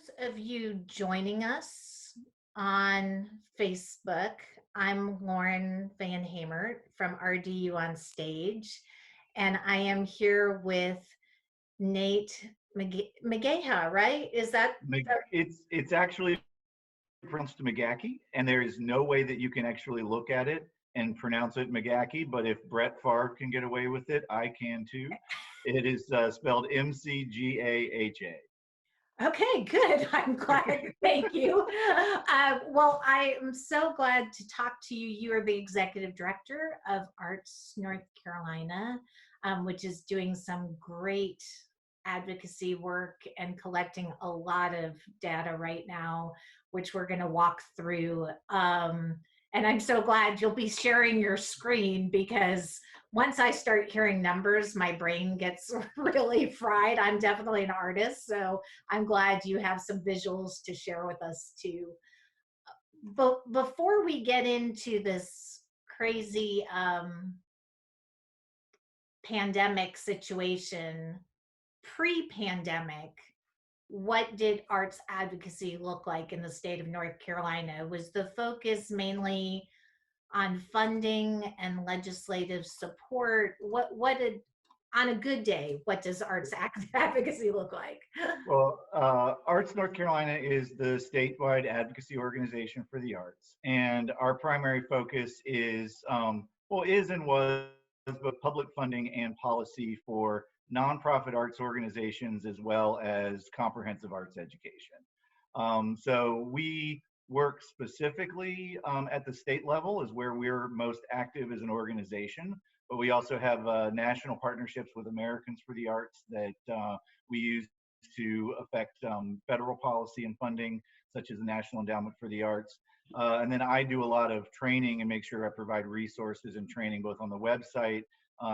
those of you joining us on Facebook, I'm Lauren Van Hamert from RDU on Stage, and I am here with Nate McGaha, right? Is that It's actually pronounced McGaha, and there is no way that you can actually look at it and pronounce it McGaha. But if Brett Favre can get away with it, I can too. It is spelled McGaha. okay? Good. I'm glad. Thank you. Well, I am so glad to talk to you. You are the executive director of Arts North Carolina, which is doing some great advocacy work and collecting a lot of data right now, which we're going to walk through. And I'm so glad you'll be sharing your screen because once I start hearing numbers, my brain gets really fried. I'm definitely an artist, so I'm glad you have some visuals to share with us too. But before we get into this crazy pandemic situation, pre-pandemic, what did arts advocacy look like in the state of North Carolina? Was the focus mainly on funding and legislative support? What did, on a good day, what does arts advocacy look like? Well, Arts North Carolina is the statewide advocacy organization for the arts, and our primary focus is, is and was both public funding and policy for nonprofit arts organizations as well as comprehensive arts education. So we work specifically at the state level is where we're most active as an organization, but we also have national partnerships with Americans for the Arts that we use to affect federal policy and funding, such as the National Endowment for the Arts. And then I do a lot of training and make sure I provide resources and training both on the website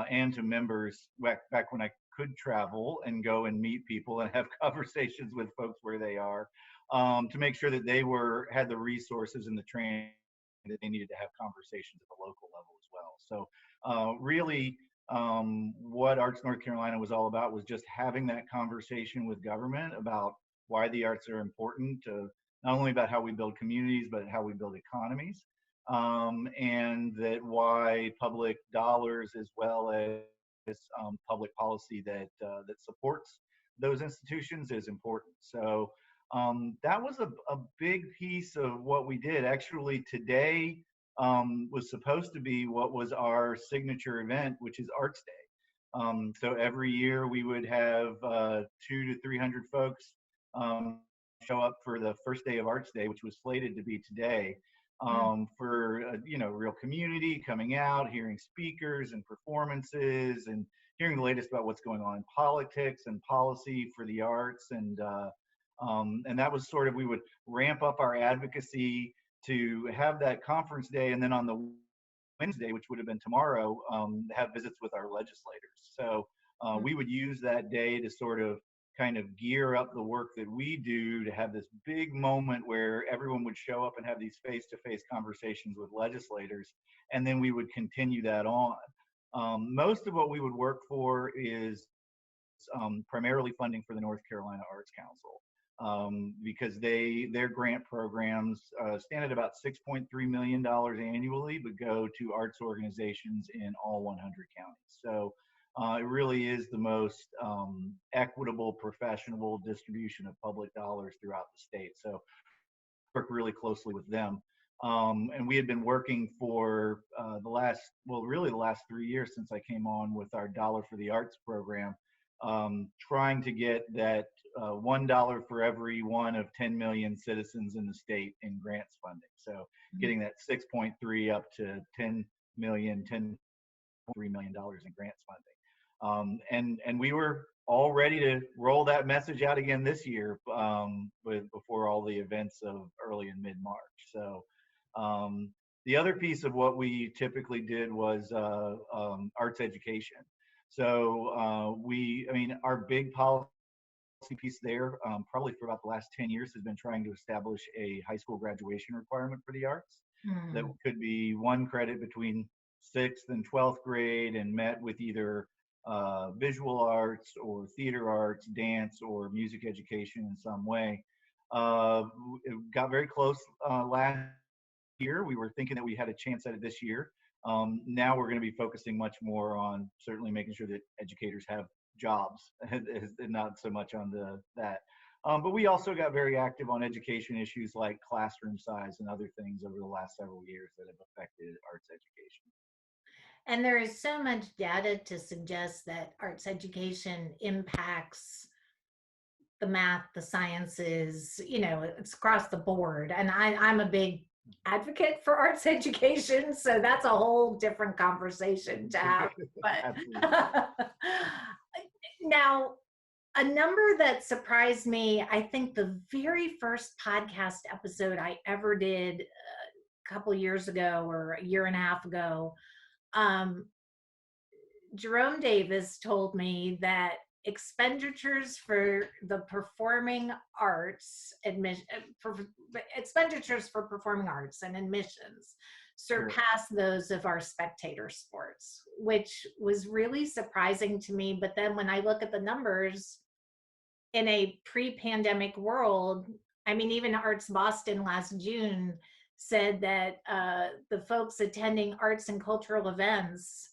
and to members back when I could travel and go and meet people and have conversations with folks where they are, to make sure that they had the resources and the training that they needed to have conversations at the local level as well. So really, what Arts North Carolina was all about was just having that conversation with government about why the arts are important, to not only about how we build communities, but how we build economies, and that why public dollars as well as public policy that supports those institutions is important. So that was a big piece of what we did. Actually, today was supposed to be what was our signature event, which is Arts Day. So every year we would have 200 to 300 folks show up for the first day of Arts Day, which was slated to be today, for real community coming out, hearing speakers and performances, and hearing the latest about what's going on in politics and policy for the arts, and that was sort of, we would ramp up our advocacy to have that conference day, and then on the Wednesday, which would have been tomorrow, have visits with our legislators. So we would use that day to sort of kind of gear up the work that we do to have this big moment where everyone would show up and have these face-to-face conversations with legislators, and then we would continue that on. Most of what we would work for is primarily funding for the North Carolina Arts Council. Because their grant programs stand at about $6.3 million annually, but go to arts organizations in all 100 counties. So it really is the most equitable, professional distribution of public dollars throughout the state. So work really closely with them. And we had been working for the last 3 years since I came on with our Dollar for the Arts program, trying to get that $1 for every one of 10 million citizens in the state in grants funding. So getting that 6.3 up to 10 million, $10.3 million in grants funding. And we were all ready to roll that message out again this year, before all the events of early and mid-March. So the other piece of what we typically did was arts education. So our big policy piece there, probably for about the last 10 years, has been trying to establish a high school graduation requirement for the arts that could be 1 credit between 6th and 12th grade, and met with either visual arts or theater arts, dance, or music education in some way. Got very close last year. We were thinking that we had a chance at it this year. Now we're going to be focusing much more on certainly making sure that educators have jobs and not so much on that. But we also got very active on education issues like classroom size and other things over the last several years that have affected arts education. And there is so much data to suggest that arts education impacts the math, the sciences, it's across the board. And I'm a big advocate for arts education, so that's a whole different conversation to have. But now, a number that surprised me, I think the very first podcast episode I ever did a couple years ago or a year and a half ago, Jerome Davis told me that expenditures for the performing arts expenditures for performing arts and admissions surpass those of our spectator sports, which was really surprising to me. But then when I look at the numbers in a pre-pandemic world, I mean, even Arts Boston last June said that the folks attending arts and cultural events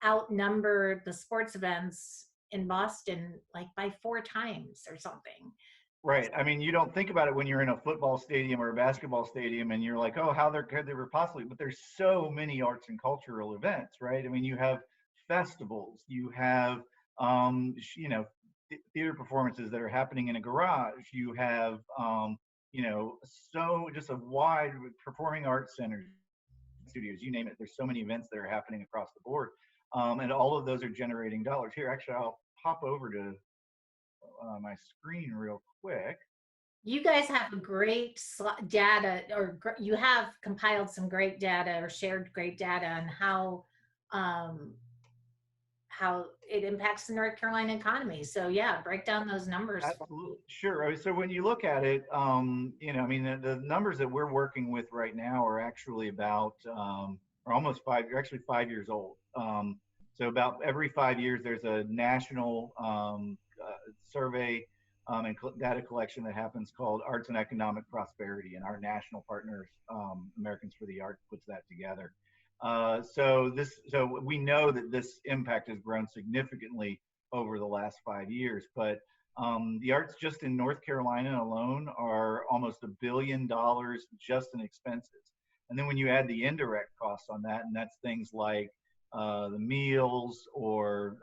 outnumber the sports events in Boston like by 4 times or something. Right. I mean, you don't think about it when you're in a football stadium or a basketball stadium and you're like, oh, how could there possibly, but there's so many arts and cultural events, right? I mean, you have festivals, you have, theater performances that are happening in a garage, you have, so just a wide performing arts centers, studios, you name it. There's so many events that are happening across the board. And all of those are generating dollars. Here, actually, I'll pop over to my screen real quick. You guys have great data, or you have compiled some great data or shared great data on how it impacts the North Carolina economy. So yeah, break down those numbers. Absolutely. Sure. So when you look at it, I mean, the numbers that we're working with right now are actually about, are almost actually 5 years old. So about every 5 years, there's a national survey and data collection that happens called Arts and Economic Prosperity, and our national partners, Americans for the Arts, puts that together. So we know that this impact has grown significantly over the last 5 years, but the arts just in North Carolina alone are almost $1 billion just in expenses. And then when you add the indirect costs on that, and that's things like the meals or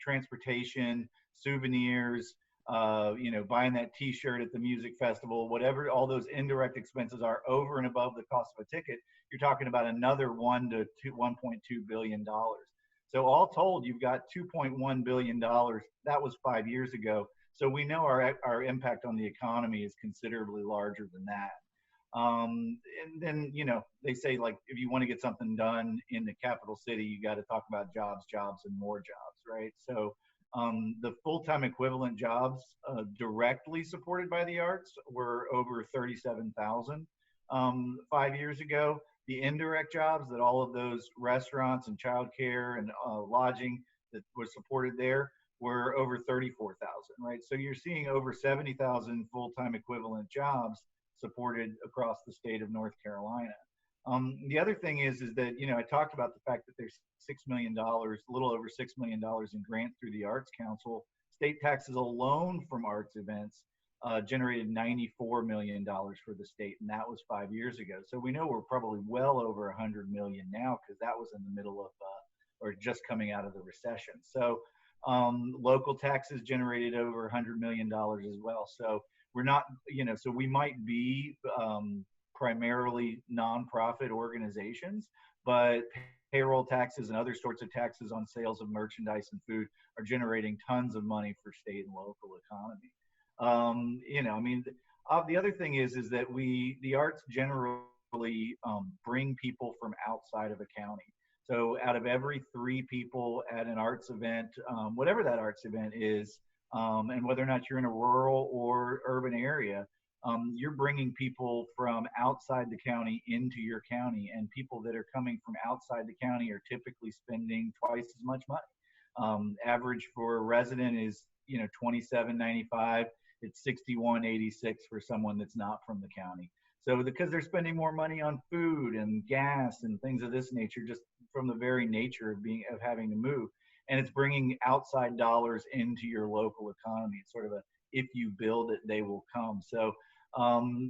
transportation, souvenirs, buying that T-shirt at the music festival, whatever all those indirect expenses are over and above the cost of a ticket, you're talking about another $1.2 billion. So all told, you've got $2.1 billion. That was 5 years ago. So we know our impact on the economy is considerably larger than that. And then, they say, like, if you want to get something done in the capital city, you got to talk about jobs, and more jobs, right? So the full-time equivalent jobs directly supported by the arts were over 37,000 5 years ago. The indirect jobs that all of those restaurants and childcare and lodging that was supported there were over 34,000, right? So you're seeing over 70,000 full-time equivalent jobs supported across the state of North Carolina. The other thing is that, I talked about the fact that there's $6 million, a little over $6 million in grants through the Arts Council. State taxes alone from arts events generated $94 million for the state, and that was 5 years ago. So we know we're probably well over 100 million now, because that was in the middle of, or just coming out of the recession. So local taxes generated over $100 million as well. So we're not, so we might be primarily nonprofit organizations, but payroll taxes and other sorts of taxes on sales of merchandise and food are generating tons of money for state and local economy. The other thing is that the arts generally bring people from outside of a county. So out of every 3 people at an arts event, whatever that arts event is, and whether or not you're in a rural or urban area, you're bringing people from outside the county into your county, and people that are coming from outside the county are typically spending twice as much money. Average for a resident is, $27.95. it's 61.86 for someone that's not from the county. So because they're spending more money on food and gas and things of this nature, just from the very nature of having to move, and it's bringing outside dollars into your local economy. It's sort of a if you build it, they will come. So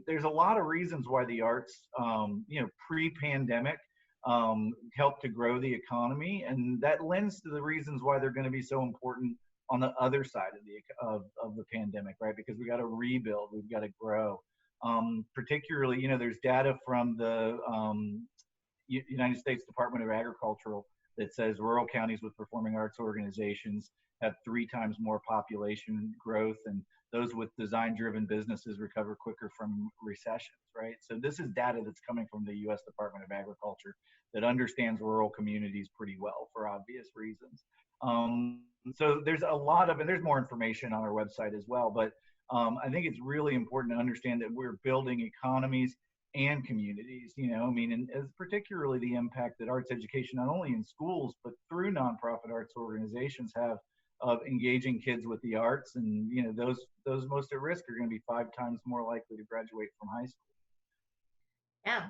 there's a lot of reasons why the arts, pre-pandemic, helped to grow the economy, and that lends to the reasons why they're going to be so important on the other side of the pandemic, right? Because we got to rebuild, we've got to grow. Particularly, there's data from the United States Department of Agriculture that says rural counties with performing arts organizations have 3 times more population growth, and those with design-driven businesses recover quicker from recessions, right? So this is data that's coming from the U.S. Department of Agriculture that understands rural communities pretty well for obvious reasons. So there's a lot of, and there's more information on our website as well, but I think it's really important to understand that we're building economies and communities, and as particularly the impact that arts education, not only in schools, but through nonprofit arts organizations have of engaging kids with the arts. And, those most at risk are going to be 5 times more likely to graduate from high school. Yeah,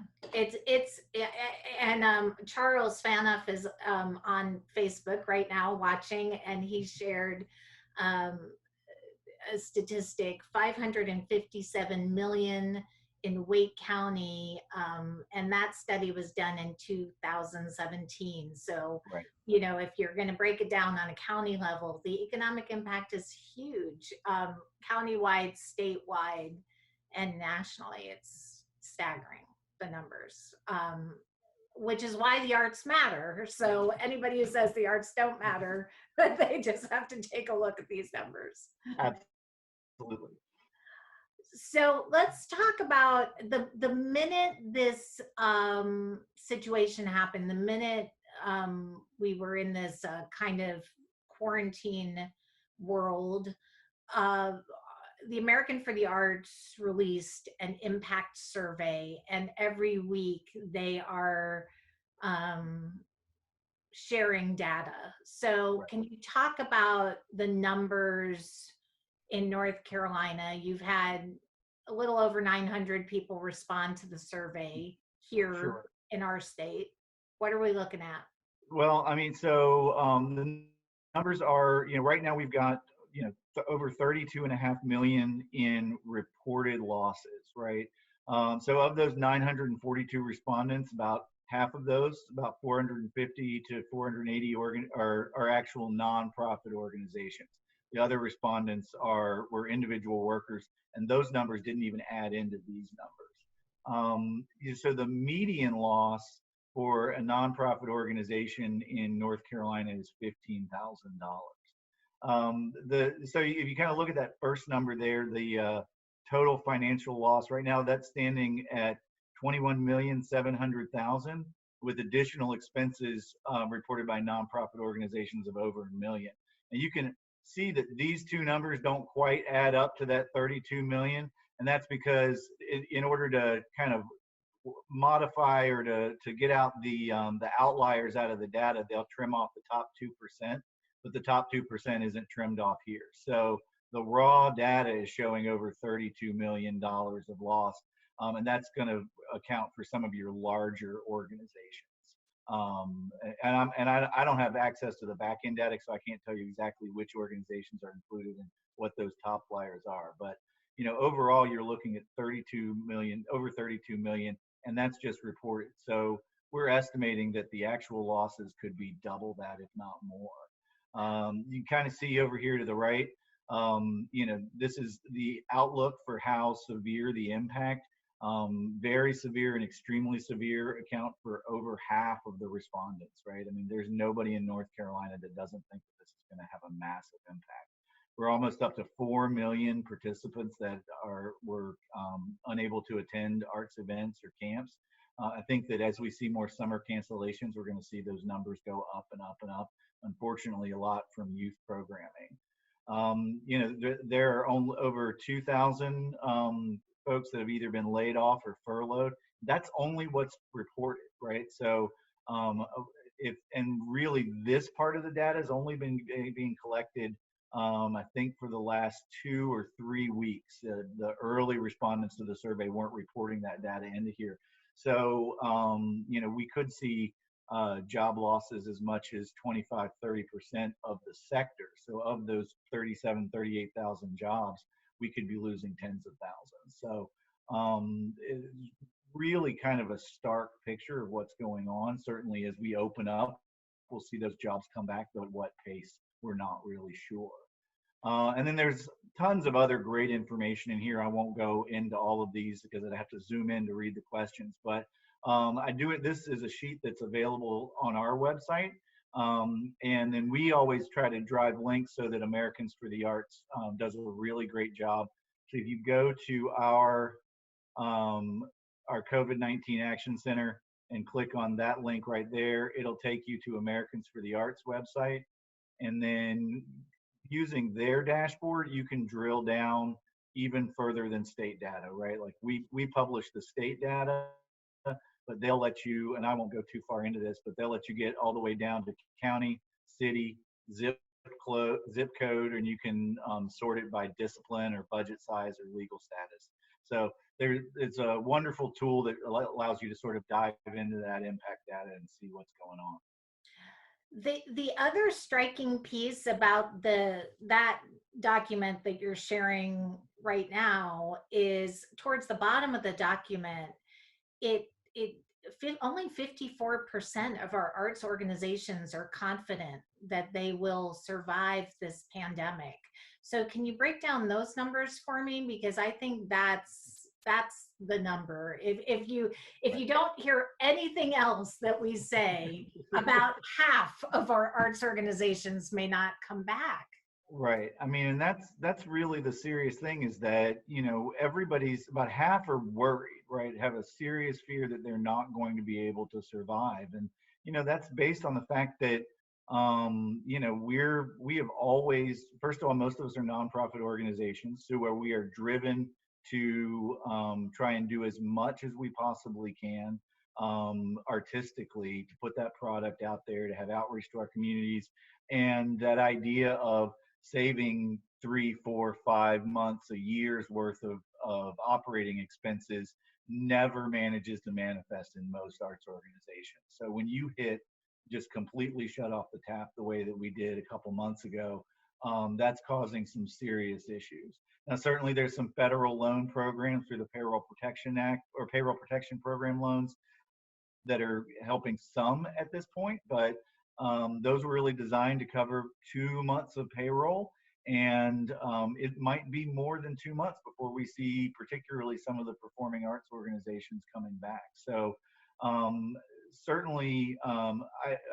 and Charles Fanoff is on Facebook right now watching, and he shared a statistic: 557 million in Wake County, and that study was done in 2017. So, right. If you're going to break it down on a county level, the economic impact is huge, countywide, statewide, and nationally. It's staggering, the numbers, which is why the arts matter. So anybody who says the arts don't matter, they just have to take a look at these numbers. Absolutely. So let's talk about the minute this situation happened, the minute we were in this kind of quarantine world, the American for the Arts released an impact survey, and every week they are sharing data. So right. Can you talk about the numbers in North Carolina? You've had a little over 900 people respond to the survey here Sure. in our state. What are we looking at? Well, so the numbers are, right now we've got, over 32.5 million in reported losses, right? So of those 942 respondents, about half of those, about 450 to 480 are actual nonprofit organizations. The other respondents were individual workers, and those numbers didn't even add into these numbers. So the median loss for a nonprofit organization in North Carolina is $15,000. So if you kind of look at that first number there, the total financial loss right now, that's standing at 21,700,000 with additional expenses reported by nonprofit organizations of over $1 million. And you can see that these two numbers don't quite add up to that 32 million, and that's because in order to kind of modify or to get out the outliers out of the data, they'll trim off the top 2%, but the top 2% isn't trimmed off here. So the raw data is showing over $32 million of loss, and that's going to account for some of your larger organizations. And I don't have access to the back end data, so I can't tell you exactly which organizations are included and what those top flyers are. But overall, you're looking at over 32 million, and that's just reported. So we're estimating that the actual losses could be double that, if not more. You can kind of see over here to the right, this is the outlook for how severe the impact. Very severe and extremely severe account for over half of the respondents, right? I mean, there's nobody in North Carolina that doesn't think that this is going to have a massive impact. We're almost up to 4 million participants that were unable to attend arts events or camps. I think that as we see more summer cancellations, we're going to see those numbers go up and up and up. Unfortunately, a lot from youth programming. There are only over 2,000 folks that have either been laid off or furloughed. That's only what's reported, right? So and really this part of the data has only been being collected I think for the last 2 or 3 weeks, the early respondents to the survey weren't reporting that data into here. So, we could see job losses as much as 25–30% of the sector. So of those 38,000 jobs, we could be losing tens of thousands. So it's really kind of a stark picture of what's going on. Certainly as we open up, we'll see those jobs come back, though at what pace, we're not really sure. And then there's tons of other great information in here. I won't go into all of these because I'd have to zoom in to read the questions, but I do it. This is a sheet that's available on our website. And then we always try to drive links so that Americans for the Arts does a really great job. So if you go to um, our COVID-19 Action Center and click on that link right there, it'll take you to Americans for the Arts website. And then using their dashboard, you can drill down even further than state data, right? Like we publish the state data, but they'll let you, and I won't go too far into this, but they'll let you get all the way down to county, city, zip code, and you can sort it by discipline or budget size or legal status. So it's a wonderful tool that allows you to sort of dive into that impact data and see what's going on. The other striking piece about that document that you're sharing right now is towards the bottom of the document, only 54% of our arts organizations are confident that they will survive this pandemic. So can you break down those numbers for me? Because I think that's the number. If you don't hear anything else that we say, about half of our arts organizations may not come back. Right. I mean, and that's really the serious thing is that, everybody's about half are worried, right? Have a serious fear that they're not going to be able to survive. And, that's based on the fact that, we have always, first of all, most of us are nonprofit organizations, so where we are driven to try and do as much as we possibly can artistically to put that product out there, to have outreach to our communities. And that idea of saving 3, 4, 5 months, a year's worth of operating expenses never manages to manifest in most arts organizations. So when you hit just completely shut off the tap the way that we did a couple months ago, that's causing some serious issues. Now, certainly there's some federal loan programs through the Payroll Protection Act or Payroll Protection Program loans that are helping some at this point, but those were really designed to cover 2 months of payroll, and it might be more than 2 months before we see particularly some of the performing arts organizations coming back. So certainly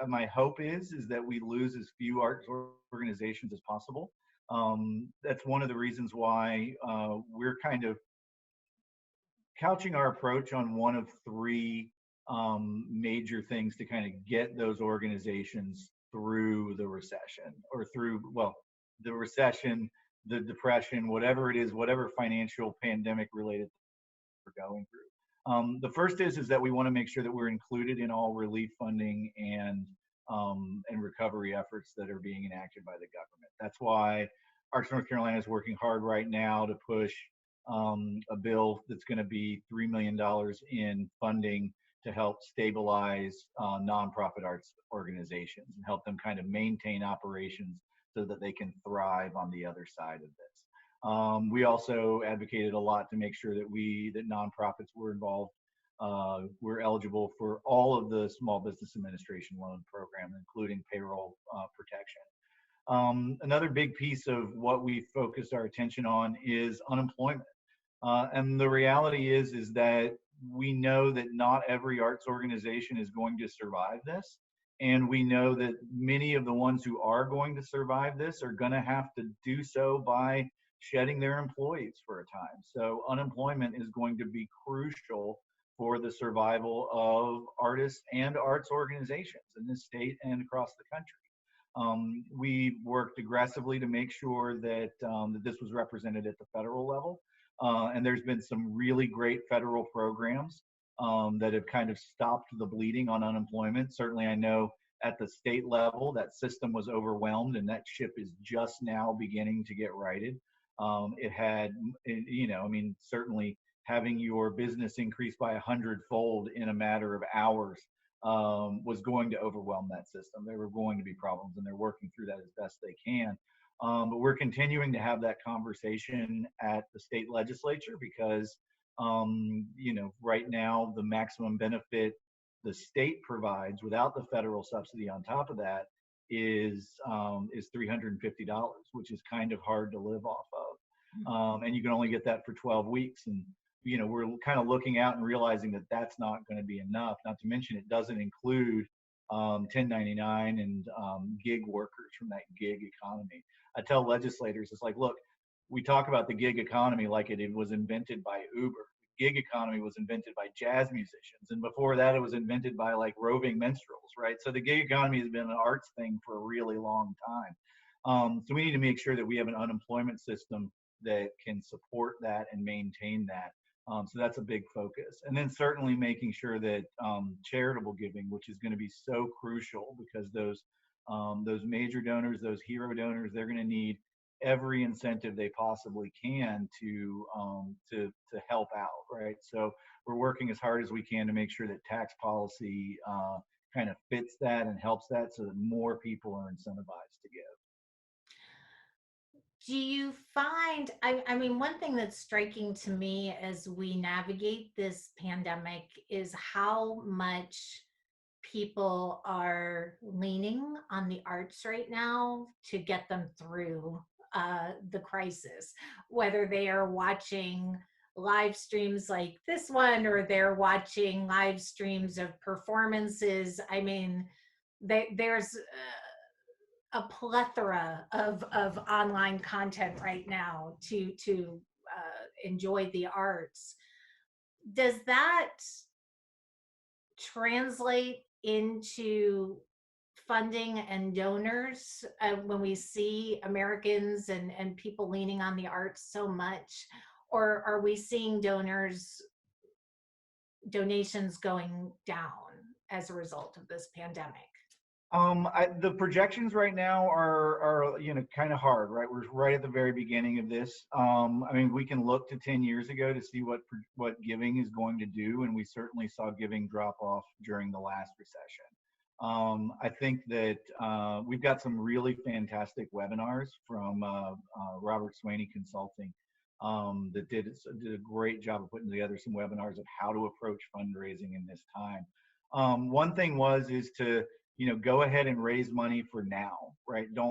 my hope is that we lose as few arts organizations as possible. That's one of the reasons why we're kind of couching our approach on one of three major things to kind of get those organizations through the recession or through, well, the recession, the depression, whatever it is, whatever financial pandemic related we're going through. The first is that we want to make sure that we're included in all relief funding and recovery efforts that are being enacted by the government. That's why Arts North Carolina is working hard right now to push a bill that's going to be $3 million in funding to help stabilize nonprofit arts organizations and help them kind of maintain operations so that they can thrive on the other side of this. We also advocated a lot to make sure that that nonprofits were involved. We're eligible for all of the Small Business Administration loan program, including payroll protection. Another big piece of what we focused our attention on is unemployment. And the reality is that we know that not every arts organization is going to survive this. And we know that many of the ones who are going to survive this are going to have to do so by shedding their employees for a time. So unemployment is going to be crucial for the survival of artists and arts organizations in this state and across the country. We worked aggressively to make sure that this was represented at the federal level. And there's been some really great federal programs that have kind of stopped the bleeding on unemployment. Certainly, I know at the state level, that system was overwhelmed, and that ship is just now beginning to get righted. It had, you know, I mean, certainly having your business increase by 100-fold in a matter of hours was going to overwhelm that system. There were going to be problems, and they're working through that as best they can. But we're continuing to have that conversation at the state legislature because, you know, right now the maximum benefit the state provides without the federal subsidy on top of that is $350, which is kind of hard to live off of, and you can only get that for 12 weeks. And you know, we're kind of looking out and realizing that that's not going to be enough. Not to mention, it doesn't include 1099 and gig workers from that gig economy. I tell legislators, it's like, look, we talk about the gig economy like it was invented by Uber. Gig economy was invented by jazz musicians, and before that it was invented by like roving minstrels, right? So the gig economy has been an arts thing for a really long time. So we need to make sure that we have an unemployment system that can support that and maintain that. So that's a big focus. And then certainly making sure that charitable giving, which is going to be so crucial because those major donors, those hero donors, they're going to need every incentive they possibly can to help out, right? So we're working as hard as we can to make sure that tax policy kind of fits that and helps that, so that more people are incentivized to give. Do you find, I mean, one thing that's striking to me as we navigate this pandemic is how much people are leaning on the arts right now to get them through the crisis, whether they are watching live streams like this one or they're watching live streams of performances. I mean, there's a plethora of online content right now to enjoy the arts. Does that translate into funding and donors when we see Americans and people leaning on the arts so much? Or are we seeing donations going down as a result of this pandemic? The projections right now are you know, kind of hard, right? We're right at the very beginning of this. I mean, we can look to 10 years ago to see what giving is going to do, and we certainly saw giving drop off during the last recession. I think that we've got some really fantastic webinars from Robert Swaney Consulting that did a great job of putting together some webinars of how to approach fundraising in this time. One thing is to, you know, go ahead and raise money for now, right? I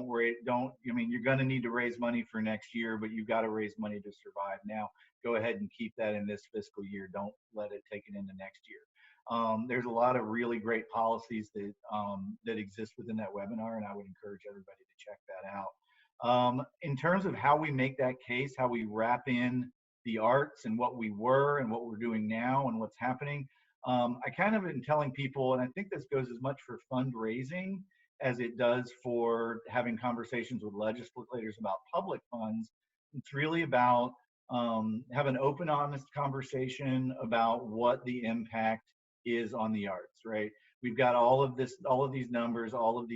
mean, you're going to need to raise money for next year, but you've got to raise money to survive now. Go ahead and keep that in this fiscal year. Don't let it take it into next year. There's a lot of really great policies that exist within that webinar, and I would encourage everybody to check that out. In terms of how we make that case, how we wrap in the arts and what we were and what we're doing now and what's happening, I kind of been telling people, and I think this goes as much for fundraising as it does for having conversations with legislators about public funds. It's really about have an open, honest conversation about what the impact is on the arts, right? We've got all of these numbers, all of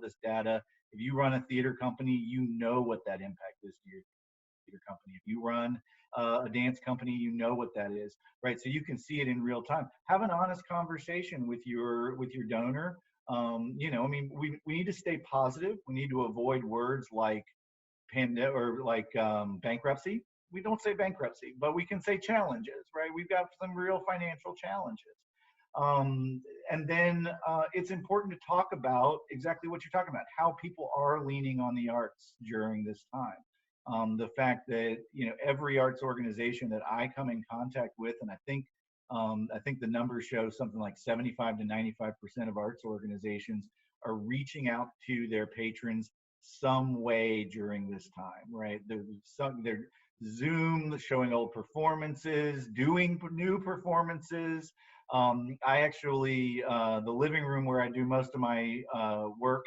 this data. If you run a theater company, you know what that impact is to your theater company. If you run a dance company, you know what that is, right? So you can see it in real time. Have an honest conversation with your donor. You know, I mean, we need to stay positive. We need to avoid words like bankruptcy. We don't say bankruptcy, but we can say challenges, right? We've got some real financial challenges. And then it's important to talk about exactly what you're talking about, how people are leaning on the arts during this time. The fact that, you know, every arts organization that I come in contact with, and I think the numbers show something like 75 to 95% of arts organizations are reaching out to their patrons some way during this time, right? They're Zoom, showing old performances, doing new performances. I actually, the living room where I do most of my work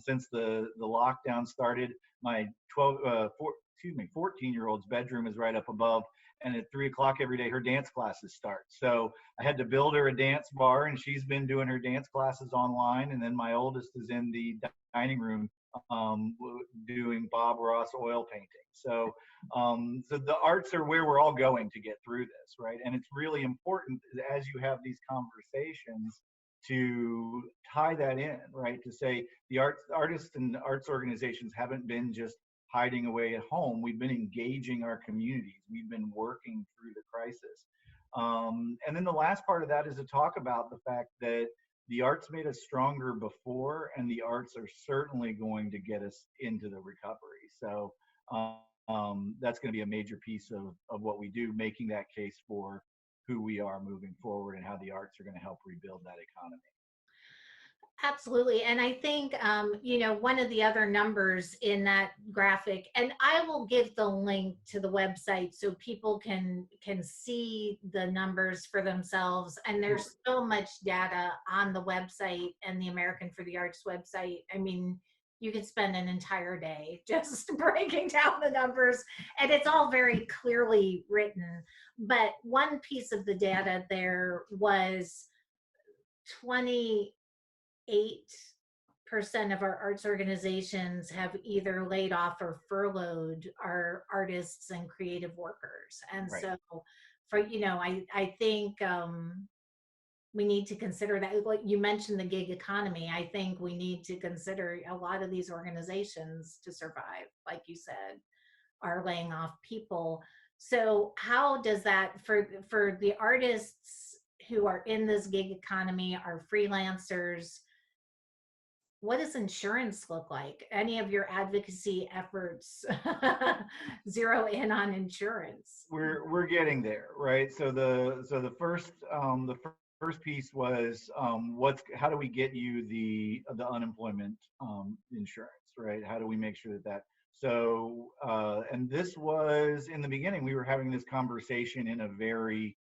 since the lockdown started, my 14-year-old's bedroom is right up above, and at 3 o'clock every day her dance classes start. So I had to build her a dance bar, and she's been doing her dance classes online. And then my oldest is in the dining room doing Bob Ross oil painting. So the arts are where we're all going to get through this, right? And it's really important as you have these conversations to tie that in, right? To say the artists and arts organizations haven't been just hiding away at home. We've been engaging our communities. We've been working through the crisis. And then the last part of that is to talk about the fact that the arts made us stronger before, and the arts are certainly going to get us into the recovery. So that's going to be a major piece of what we do, making that case for who we are moving forward and how the arts are going to help rebuild that economy. Absolutely. And I think, one of the other numbers in that graphic, and I will give the link to the website so people can see the numbers for themselves. And Sure. there's so much data on the website and the American for the Arts website. I mean, you could spend an entire day just breaking down the numbers, and it's all very clearly written. But one piece of the data there was 28% of our arts organizations have either laid off or furloughed our artists and creative workers. And Right. so I think we need to consider that. Like you mentioned the gig economy, I think we need to consider a lot of these organizations to survive, like you said, are laying off people. So how does that for the artists who are in this gig economy, are freelancers, what does insurance look like? Any of your advocacy efforts zero in on insurance? We're getting there, right? So the first piece was how do we get you the unemployment insurance, right? How do we make sure that and this was in the beginning, we were having this conversation in a very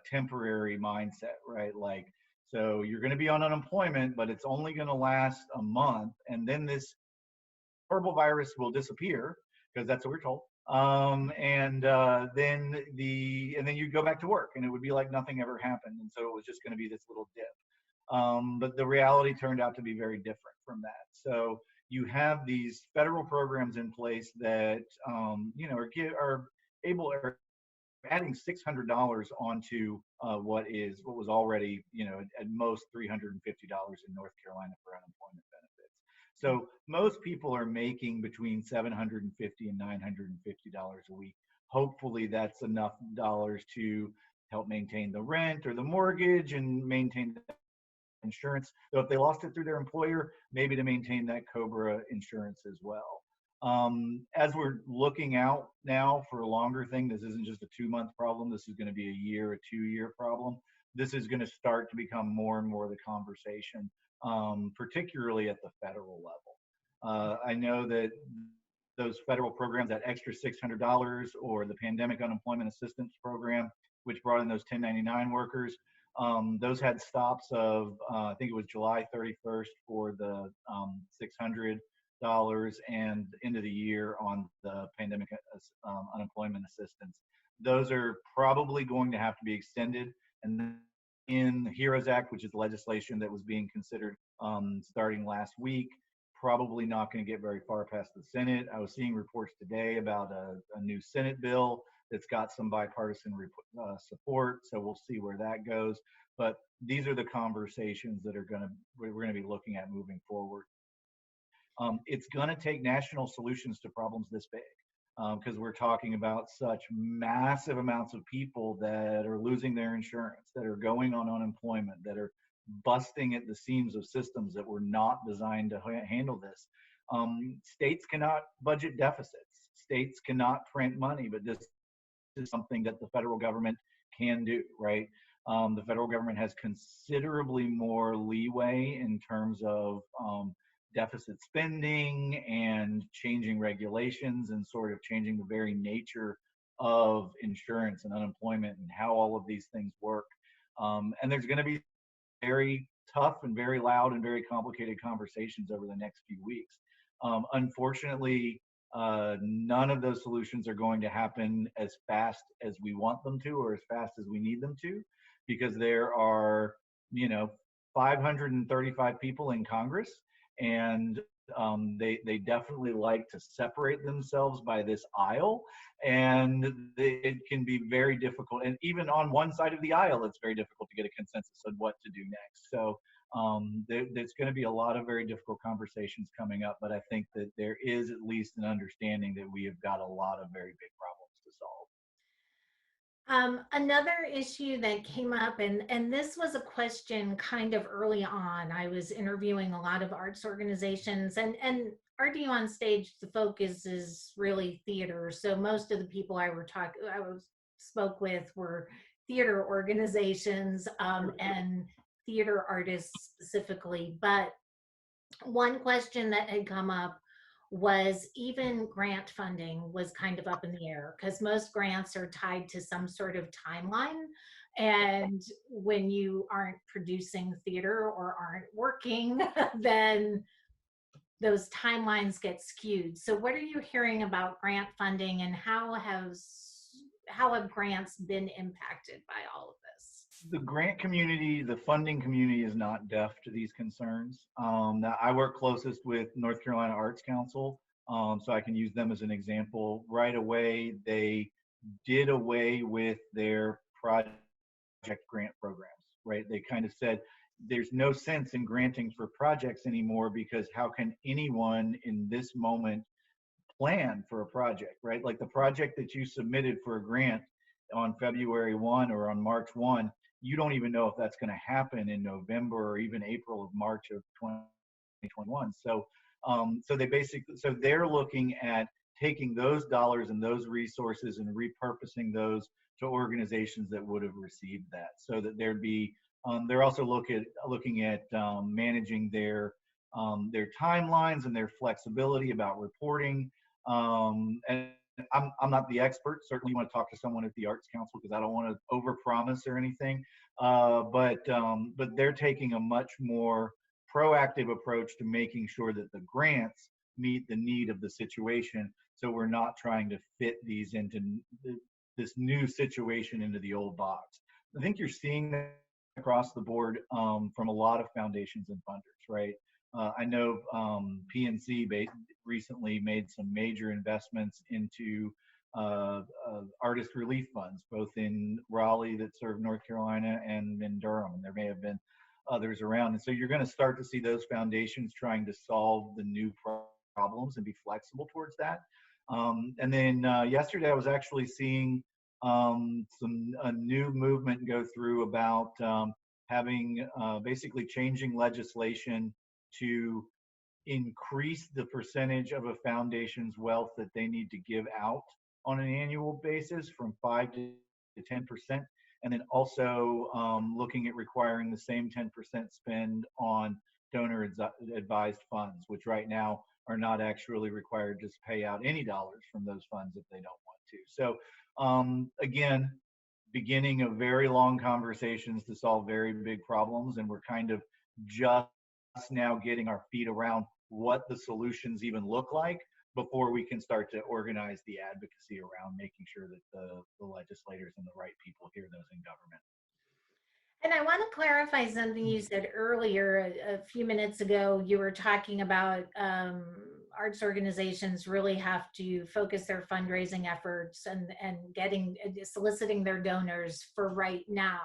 temporary mindset, right? Like, so you're going to be on unemployment, but it's only going to last a month, and then this horrible virus will disappear, because that's what we're told. And then you go back to work, and it would be like nothing ever happened, and so it was just going to be this little dip. But the reality turned out to be very different from that. So you have these federal programs in place that are able are adding $600 onto what was already, at most $350 in North Carolina for unemployment benefits. So most people are making between $750 and $950 a week. Hopefully that's enough dollars to help maintain the rent or the mortgage and maintain the insurance. So if they lost it through their employer, maybe to maintain that COBRA insurance as well. As we're looking out now for a longer thing, this isn't just a 2-month problem. This is going to be a year, a 2-year problem. This is going to start to become more and more the conversation, particularly at the federal level. I know that those federal programs, that extra $600, or the pandemic unemployment assistance program, which brought in those 1099 workers, those had stops of, I think it was July 31st for the $600 and end of the year on the pandemic unemployment assistance. Those are probably going to have to be extended. And then in the HEROES Act, which is legislation that was being considered starting last week, probably not going to get very far past the Senate. I was seeing reports today about a new Senate bill that's got some bipartisan support, so we'll see where that goes. But these are the conversations that we're going to be looking at moving forward. It's going to take national solutions to problems this big, because we're talking about such massive amounts of people that are losing their insurance, that are going on unemployment, that are busting at the seams of systems that were not designed to handle this. States cannot budget deficits. States cannot print money, but this is something that the federal government can do, right? The federal government has considerably more leeway in terms of deficit spending and changing regulations and sort of changing the very nature of insurance and unemployment and how all of these things work. And there's going to be very tough and very loud and very complicated conversations over the next few weeks. Unfortunately, None of those solutions are going to happen as fast as we want them to or as fast as we need them to, because there are, you know, 535 people in Congress, and they definitely like to separate themselves by this aisle, and it can be very difficult. And even on one side of the aisle, it's very difficult to get a consensus on what to do next. So there's going to be a lot of very difficult conversations coming up, but I think that there is at least an understanding that we have got a lot of very big problems to solve. Another issue that came up, and this was a question kind of early on. I was interviewing a lot of arts organizations, and RD on Stage, the focus is really theater. So most of the people spoke with were theater organizations, and theater artists specifically. But one question that had come up was even grant funding was kind of up in the air, because most grants are tied to some sort of timeline. And when you aren't producing theater or aren't working, then those timelines get skewed. So what are you hearing about grant funding, and how have grants been impacted by all of this? The grant community, the funding community is not deaf to these concerns. Now, I work closest with North Carolina Arts Council, so I can use them as an example. Right away, they did away with their project grant programs, right? They kind of said, there's no sense in granting for projects anymore, because how can anyone in this moment plan for a project, right? Like the project that you submitted for a grant on February 1 or on March 1, you don't even know if that's going to happen in November or even April of March of 2021. So they're looking at taking those dollars and those resources and repurposing those to organizations that would have received that, so that there'd be, they're also looking at managing their timelines and their flexibility about reporting. And I'm not the expert. Certainly, you want to talk to someone at the Arts Council, because I don't want to overpromise or anything. But they're taking a much more proactive approach to making sure that the grants meet the need of the situation. So we're not trying to fit these into this new situation into the old box. I think you're seeing that across the board from a lot of foundations and funders, right? I know PNC recently made some major investments into artist relief funds, both in Raleigh that serve North Carolina and in Durham. And there may have been others around. And so you're going to start to see those foundations trying to solve the new problems and be flexible towards that. And then yesterday I was actually seeing a new movement go through about having basically changing legislation to increase the percentage of a foundation's wealth that they need to give out on an annual basis from 5 to 10%. And then also looking at requiring the same 10% spend on donor advised funds, which right now are not actually required to pay out any dollars from those funds if they don't want to. So again, beginning of very long conversations to solve very big problems, and we're kind of just now getting our feet around what the solutions even look like before we can start to organize the advocacy around making sure that the legislators and the right people hear those in government. And I want to clarify something you said earlier. A few minutes ago, you were talking about arts organizations really have to focus their fundraising efforts and soliciting their donors for right now,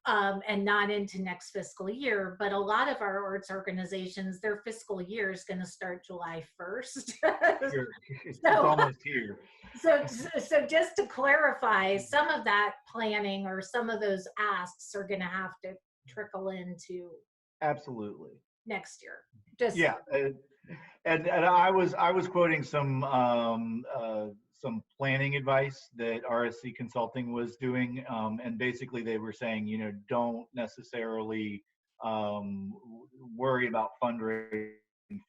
and not into next fiscal year. But a lot of our arts organizations, their fiscal year is going to start July 1st. Sure. It's almost here. So just to clarify, some of that planning or some of those asks are going to have to trickle into Absolutely next year. Just yeah, and I was quoting some planning advice that RSC Consulting was doing, and basically they were saying, you know, don't necessarily worry about fundraising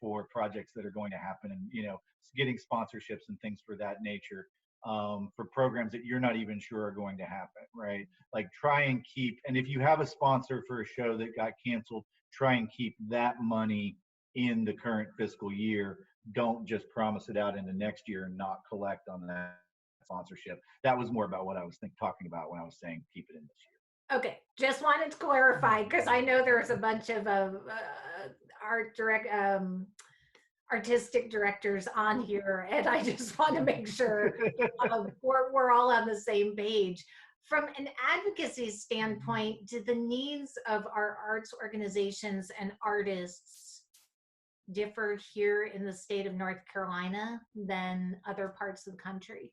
for projects that are going to happen, and you know, getting sponsorships and things for that nature, for programs that you're not even sure are going to happen, right? Like try and keep, and if you have a sponsor for a show that got canceled, try and keep that money in the current fiscal year, don't just promise it out into next year and not collect on that sponsorship. That was more about what I was talking about when I was saying keep it in this year. Okay, just wanted to clarify because I know there's a bunch of art direct artistic directors on here, and I just want to make sure we're all on the same page. From an advocacy standpoint, do the needs of our arts organizations and artists differ here in the state of North Carolina than other parts of the country?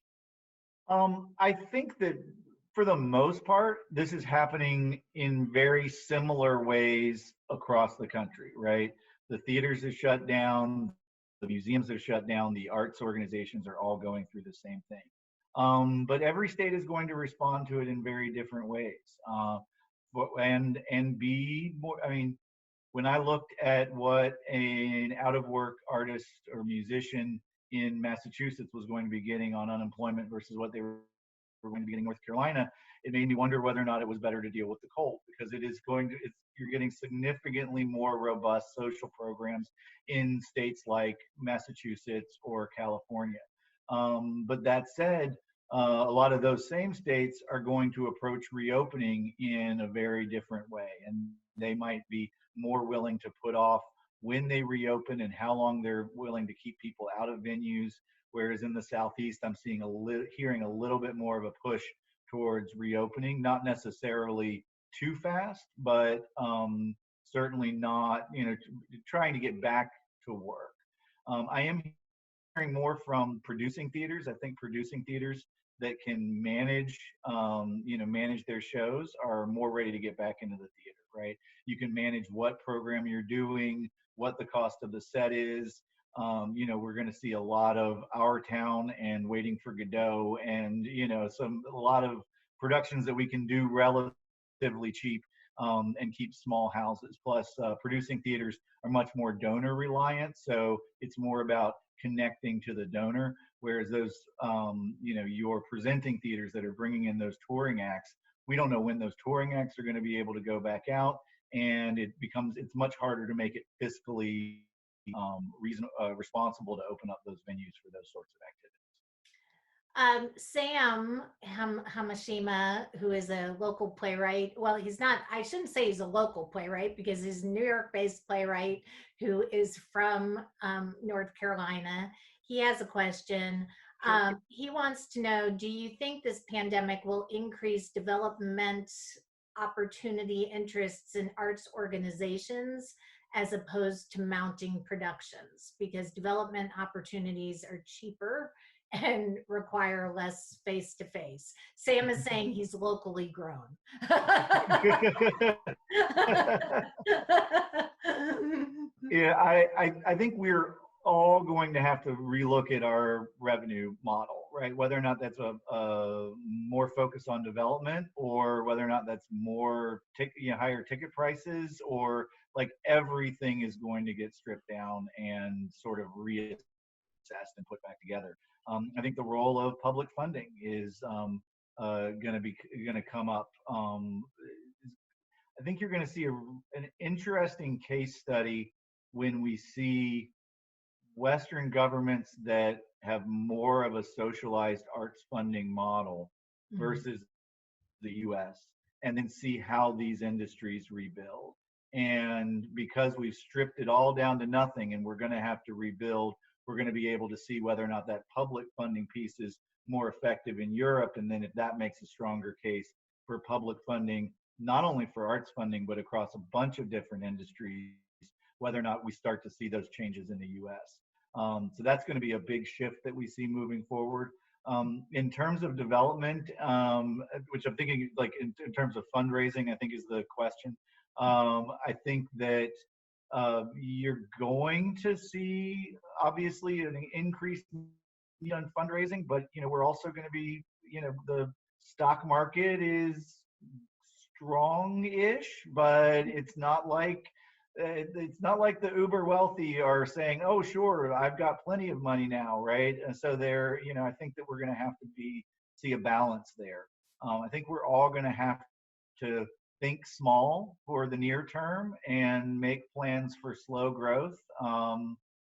I think that for the most part, this is happening in very similar ways across the country, right? The theaters are shut down, the museums are shut down, the arts organizations are all going through the same thing. But every state is going to respond to it in very different ways. And be more, I mean, when I looked at what an out of work artist or musician in Massachusetts was going to be getting on unemployment versus what they were going to be getting in North Carolina, it made me wonder whether or not it was better to deal with the cold, because it is going to, you're getting significantly more robust social programs in states like Massachusetts or California. But that said, a lot of those same states are going to approach reopening in a very different way, and they might be more willing to put off when they reopen and how long they're willing to keep people out of venues. Whereas in the Southeast, I'm seeing hearing a little bit more of a push towards reopening, not necessarily too fast, but certainly not, trying to get back to work. I am hearing more from producing theaters. I think producing theaters that can manage, manage their shows are more ready to get back into the theater, right? You can manage what program you're doing, what the cost of the set is. We're going to see a lot of Our Town and Waiting for Godot, and a lot of productions that we can do relatively cheap, and keep small houses. Plus, producing theaters are much more donor reliant, so it's more about connecting to the donor. Whereas those, your presenting theaters that are bringing in those touring acts, we don't know when those touring acts are going to be able to go back out, and it's much harder to make it fiscally responsible to open up those venues for those sorts of activities. Sam Hamashima, who is a local playwright. Well, he's not, I shouldn't say he's a local playwright because he's a New York based playwright who is from North Carolina. He has a question. He wants to know, do you think this pandemic will increase development opportunity interests in arts organizations as opposed to mounting productions? Because development opportunities are cheaper and require less face to face. Sam is saying he's locally grown. Yeah, I think we're all going to have to relook at our revenue model, right? Whether or not that's a more focus on development, or whether or not that's more higher ticket prices, or like everything is going to get stripped down and sort of reassessed and put back together. I think the role of public funding is going to come up. I think you're going to see an interesting case study when we see Western governments that have more of a socialized arts funding model versus the US, and then see how these industries rebuild. And because we've stripped it all down to nothing and we're going to have to rebuild, we're going to be able to see whether or not that public funding piece is more effective in Europe. And then if that makes a stronger case for public funding, not only for arts funding, but across a bunch of different industries, whether or not we start to see those changes in the US. So that's going to be a big shift that we see moving forward. In terms of development, which I'm thinking like in terms of fundraising, I think is the question. I think that you're going to see obviously an increased need on fundraising, but we're also going to be, the stock market is strong-ish, but it's not like the uber wealthy are saying, oh sure, I've got plenty of money now, right? And so I think that we're going to have to see a balance there. I think we're all going to have to think small for the near term and make plans for slow growth.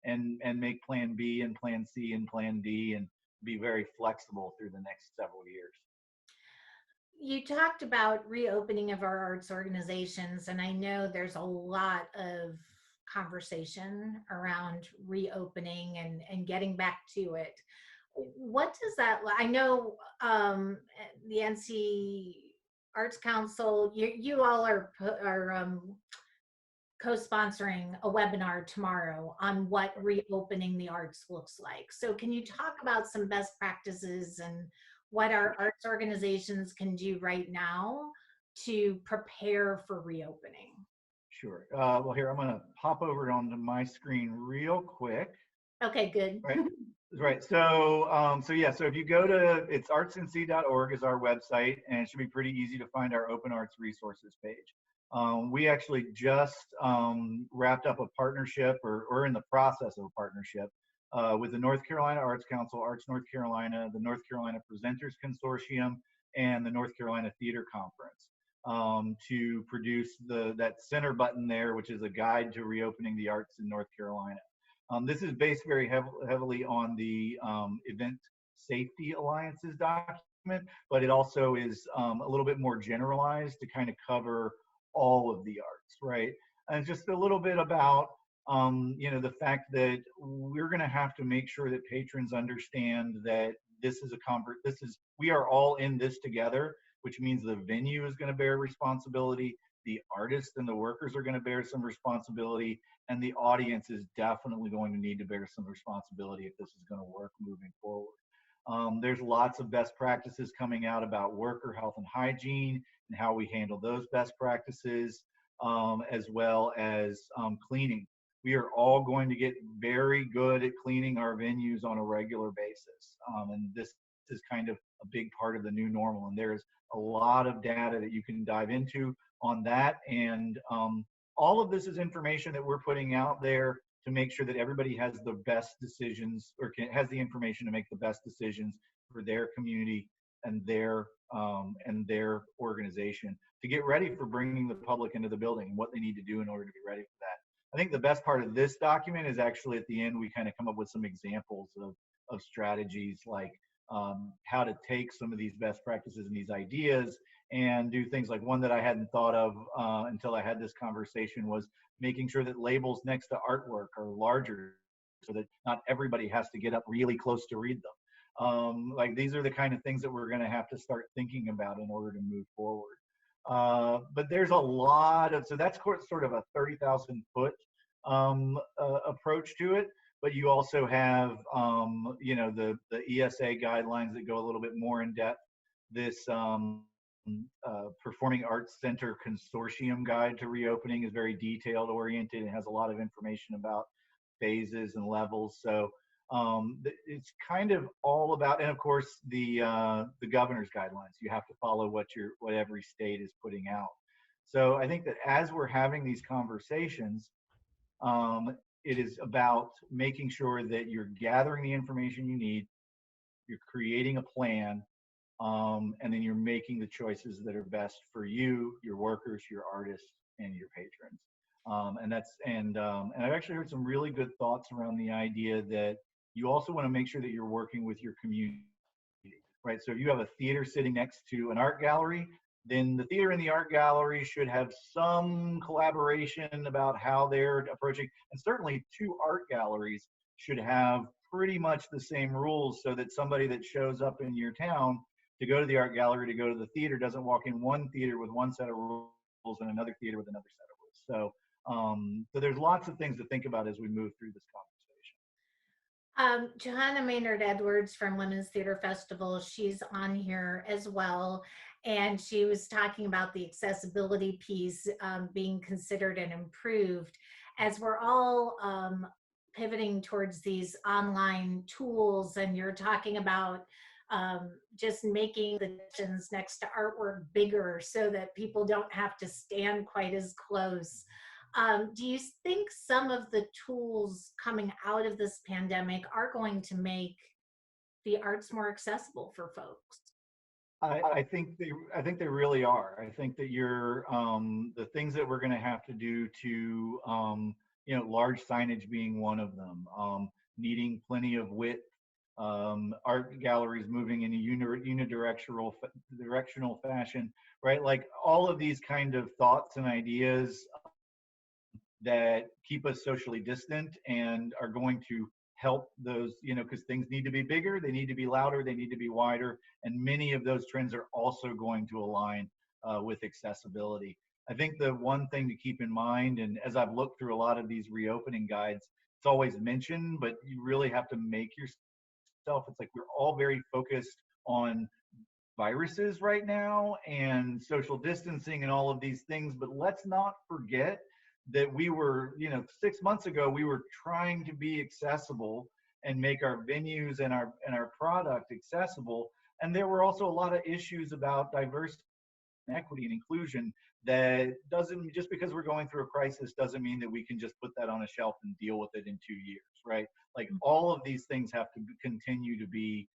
and make Plan B and Plan C and Plan D and be very flexible through the next several years. You talked about reopening of our arts organizations, and I know there's a lot of conversation around reopening and getting back to it. What does that? I know the NC Arts Council. You all are co-sponsoring a webinar tomorrow on what reopening the arts looks like. So can you talk about some best practices and what our arts organizations can do right now to prepare for reopening? Sure. Well, here I'm going to pop over onto my screen real quick. Okay, good. Right. Right. So yeah. So if you go to it's artsnc.org is our website, and it should be pretty easy to find our open arts resources page. We actually just wrapped up a partnership, or in the process of a partnership, with the North Carolina Arts Council, Arts North Carolina, the North Carolina Presenters Consortium, and the North Carolina Theater Conference, to produce that center button there, which is a guide to reopening the arts in North Carolina. This is based very heavily on the Event Safety Alliance's document, but it also is a little bit more generalized to kind of cover all of the arts, right? And just a little bit about the fact that we're going to have to make sure that patrons understand that we are all in this together, which means the venue is going to bear responsibility, the artists and the workers are going to bear some responsibility, and the audience is definitely going to need to bear some responsibility if this is going to work moving forward. There's lots of best practices coming out about worker health and hygiene and how we handle those best practices, as well as cleaning. We are all going to get very good at cleaning our venues on a regular basis. And this is kind of a big part of the new normal. And there's a lot of data that you can dive into on that. And all of this is information that we're putting out there to make sure that everybody has the best decisions, or has the information to make the best decisions for their community and their organization, to get ready for bringing the public into the building and what they need to do in order to be ready for that. I think the best part of this document is actually at the end, we kind of come up with some examples of strategies, like how to take some of these best practices and these ideas and do things like, one that I hadn't thought of until I had this conversation was making sure that labels next to artwork are larger so that not everybody has to get up really close to read them. Like, these are the kind of things that we're going to have to start thinking about in order to move forward. But there's a lot of, so that's sort of a 30,000 foot approach to it. But you also have, the ESA guidelines that go a little bit more in depth. This Performing Arts Center Consortium Guide to Reopening is very detailed oriented and has a lot of information about phases and levels. So it's kind of all about, and of course the governor's guidelines. You have to follow what every state is putting out. So I think that as we're having these conversations, it is about making sure that you're gathering the information you need, you're creating a plan, and then you're making the choices that are best for you, your workers, your artists, and your patrons. And I've actually heard some really good thoughts around the idea that you also want to make sure that you're working with your community, right? So if you have a theater sitting next to an art gallery, then the theater and the art gallery should have some collaboration about how they're approaching. And certainly two art galleries should have pretty much the same rules, so that somebody that shows up in your town to go to the art gallery, to go to the theater, doesn't walk in one theater with one set of rules and another theater with another set of rules. So there's lots of things to think about as we move through this conversation. Johanna Maynard Edwards from Women's Theater Festival, she's on here as well. And she was talking about the accessibility piece being considered and improved as we're all pivoting towards these online tools. And you're talking about just making the sections next to artwork bigger so that people don't have to stand quite as close. Do you think some of the tools coming out of this pandemic are going to make the arts more accessible for folks? I think they really are. I think that the things that we're going to have to do to large signage being one of them, needing plenty of width, art galleries moving in a directional fashion, right? Like all of these kind of thoughts and ideas that keep us socially distant and are going to help those, because things need to be bigger, they need to be louder, they need to be wider, and many of those trends are also going to align with accessibility. I think the one thing to keep in mind, and as I've looked through a lot of these reopening guides, it's always mentioned, but you really have to make yourself, it's like we're all very focused on viruses right now and social distancing and all of these things, but let's not forget that we were, 6 months ago, we were trying to be accessible and make our venues and our product accessible. And there were also a lot of issues about diversity and equity and inclusion that doesn't, just because we're going through a crisis doesn't mean that we can just put that on a shelf and deal with it in 2 years, right? Like all of these things have to continue to be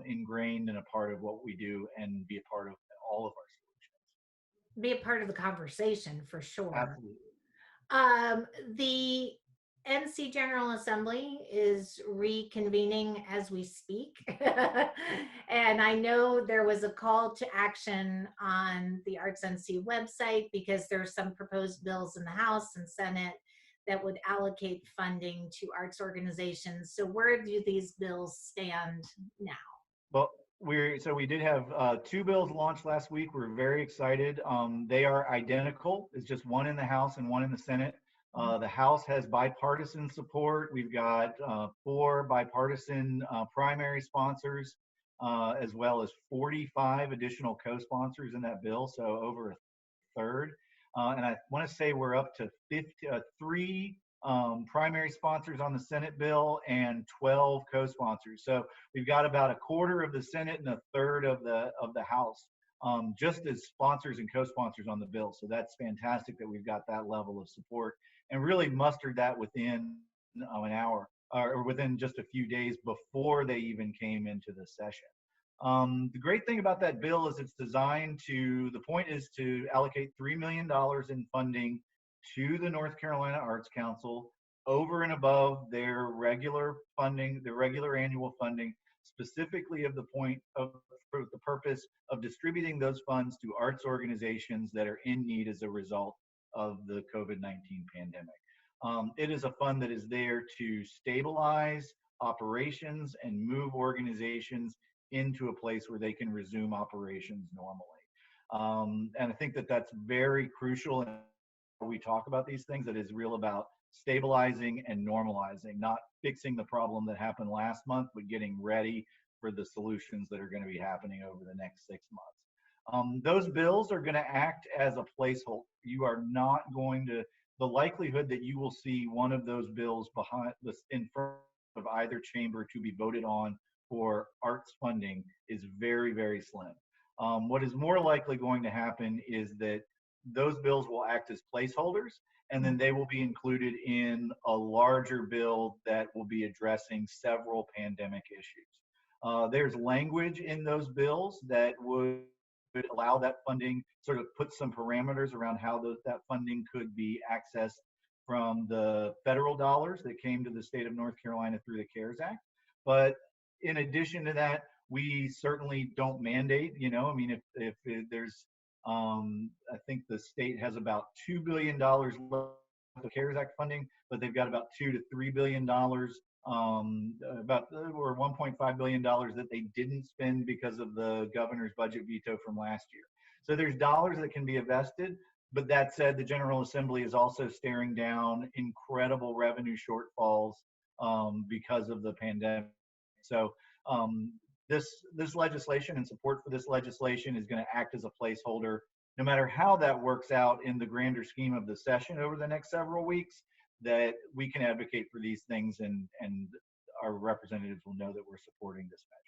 ingrained and a part of what we do and be a part of all of our solutions. Be a part of the conversation for sure. Absolutely. The NC General Assembly is reconvening as we speak. And I know there was a call to action on the Arts NC website because there's some proposed bills in the House and Senate that would allocate funding to arts organizations. So where do these bills stand now? Well, we did have two bills launched last week. We're very excited. They are identical. It's just one in the House and one in the Senate. The House has bipartisan support. We've got four bipartisan primary sponsors, as well as 45 additional co-sponsors in that bill, so over a third. And I want to say we're up to three primary sponsors on the Senate bill and 12 co-sponsors. So we've got about a quarter of the Senate and a third of the House, just as sponsors and co-sponsors on the bill. So that's fantastic that we've got that level of support and really mustered that within an hour or within just a few days before they even came into the session. The great thing about that bill is it's designed to, the point is to allocate $3 million in funding to the North Carolina Arts Council over and above their regular funding, their regular annual funding, specifically of the point of for the purpose of distributing those funds to arts organizations that are in need as a result of the COVID-19 pandemic. It is a fund that is there to stabilize operations and move organizations into a place where they can resume operations normally. And I think that that's very crucial in how we talk about these things. That is real about stabilizing and normalizing, not fixing the problem that happened last month, but getting ready for the solutions that are going to be happening over the next 6 months. Those bills are going to act as a placeholder. You are not going to, the likelihood that you will see one of those bills behind this in front of either chamber to be voted on for arts funding is very, very slim. What is more likely going to happen is that those bills will act as placeholders, and then they will be included in a larger bill that will be addressing several pandemic issues. There's language in those bills that would allow that funding, sort of put some parameters around how that funding could be accessed from the federal dollars that came to the state of North Carolina through the CARES Act. But in addition to that, we certainly don't mandate, I mean, if there's, I think the state has about $2 billion left of CARES Act funding, but they've got about $2 to $3 billion, or $1.5 billion that they didn't spend because of the governor's budget veto from last year. So there's dollars that can be invested. But that said, the General Assembly is also staring down incredible revenue shortfalls because of the pandemic. So this legislation and support for this legislation is going to act as a placeholder. No matter how that works out in the grander scheme of the session over the next several weeks, that we can advocate for these things, and our representatives will know that we're supporting this measure.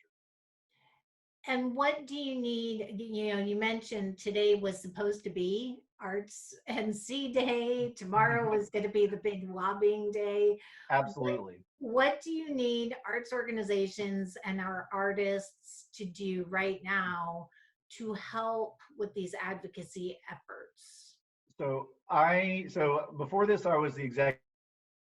And what do you need? You mentioned today was supposed to be Arts NC Day. Tomorrow is going to be the big lobbying day. Absolutely. What do you need arts organizations and our artists to do right now to help with these advocacy efforts? So before this, I was the executive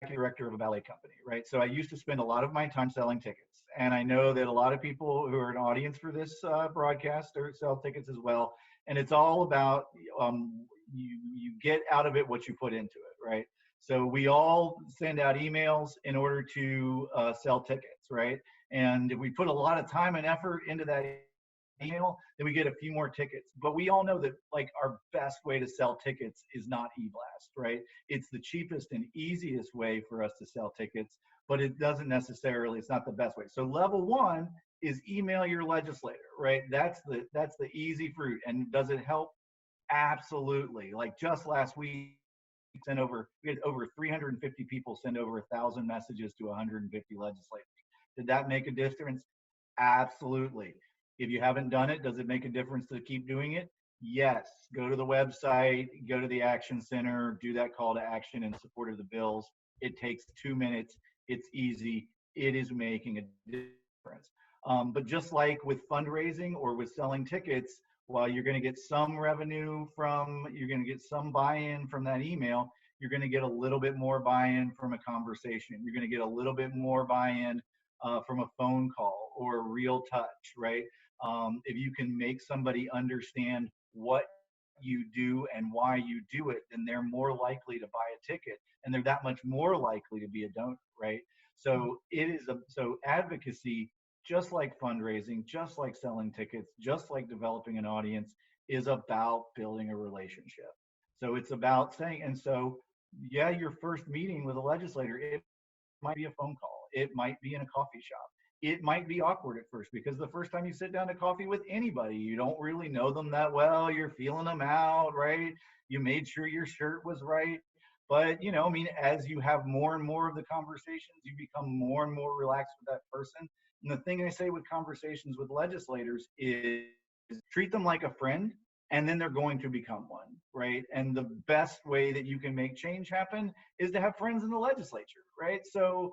director of a ballet company, right? So I used to spend a lot of my time selling tickets. And I know that a lot of people who are an audience for this broadcast or sell tickets as well. And it's all about you get out of it what you put into it, right? So we all send out emails in order to sell tickets, right? And if we put a lot of time and effort into that email, then we get a few more tickets. But we all know that like our best way to sell tickets is not eBlast, right? It's the cheapest and easiest way for us to sell tickets, but it doesn't necessarily, it's not the best way. So level one is email your legislator, right? That's the easy fruit. And does it help? Absolutely. Like just last week, we had over 350 people send over 1,000 messages to 150 legislators. Did that make a difference? Absolutely. If you haven't done it, does it make a difference to keep doing it? Yes. Go to the website, go to the Action Center, do that call to action in support of the bills. It takes 2 minutes. It's easy. It is making a difference. But just like with fundraising or with selling tickets, while you're going to get some revenue you're going to get some buy-in from that email, you're going to get a little bit more buy-in from a conversation. You're going to get a little bit more buy-in from a phone call or a real touch, right? If you can make somebody understand what you do and why you do it, then they're more likely to buy a ticket, and they're that much more likely to be a donor, right? So so advocacy, just like fundraising, just like selling tickets, just like developing an audience, is about building a relationship. So it's about saying, and so yeah, your first meeting with a legislator, it might be a phone call, it might be in a coffee shop. It might be awkward at first because the first time you sit down to coffee with anybody, you don't really know them that well. You're feeling them out, right? You made sure your shirt was right. But, I mean, as you have more and more of the conversations, you become more and more relaxed with that person. And the thing I say with conversations with legislators is treat them like a friend, and then they're going to become one, right? And the best way that you can make change happen is to have friends in the legislature, right? So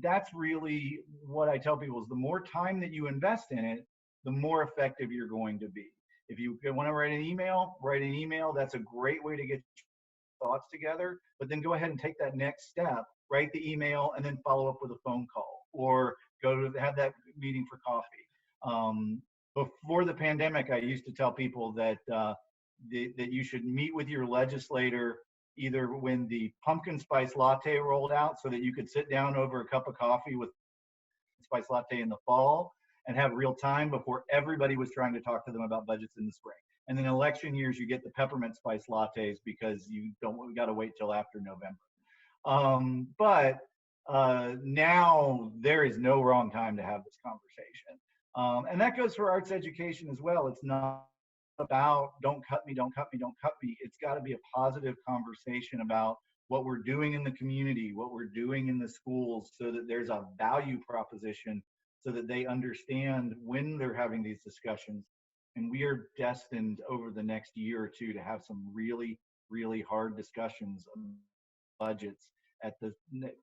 that's really what I tell people is the more time that you invest in it, the more effective you're going to be. If you want to write an email. That's a great way to get thoughts together, but then go ahead and take that next step, write the email, and then follow up with a phone call or go to have that meeting for coffee. Before the pandemic, I used to tell people that that you should meet with your legislator either when the pumpkin spice latte rolled out so that you could sit down over a cup of coffee with spice latte in the fall and have real time before everybody was trying to talk to them about budgets in the spring. And then election years, you get the peppermint spice lattes because we got to wait till after November. But now there is no wrong time to have this conversation. And that goes for arts education as well. It's not about don't cut me, don't cut me, don't cut me. It's got to be a positive conversation about what we're doing in the community, what we're doing in the schools, so that there's a value proposition so that they understand when they're having these discussions. And we are destined over the next year or two to have some really, really hard discussions on budgets at the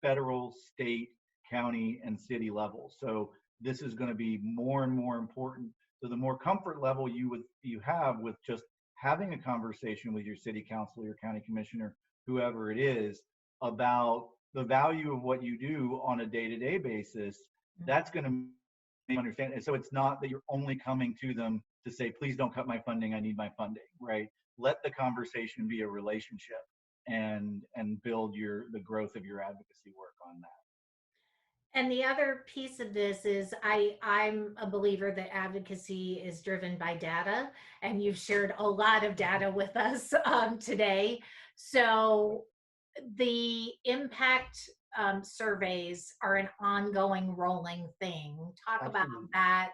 federal, state, county, and city level. So this is going to be more and more important. So the more comfort level you have with just having a conversation with your city council, your county commissioner, whoever it is, about the value of what you do on a day-to-day basis, that's going to make them understand. And so it's not that you're only coming to them to say, please don't cut my funding, I need my funding, right? Let the conversation be a relationship and build the growth of your advocacy work on that. And the other piece of this is I'm a believer that advocacy is driven by data, and you've shared a lot of data with us today. So the impact surveys are an ongoing rolling thing. Talk Absolutely. about that,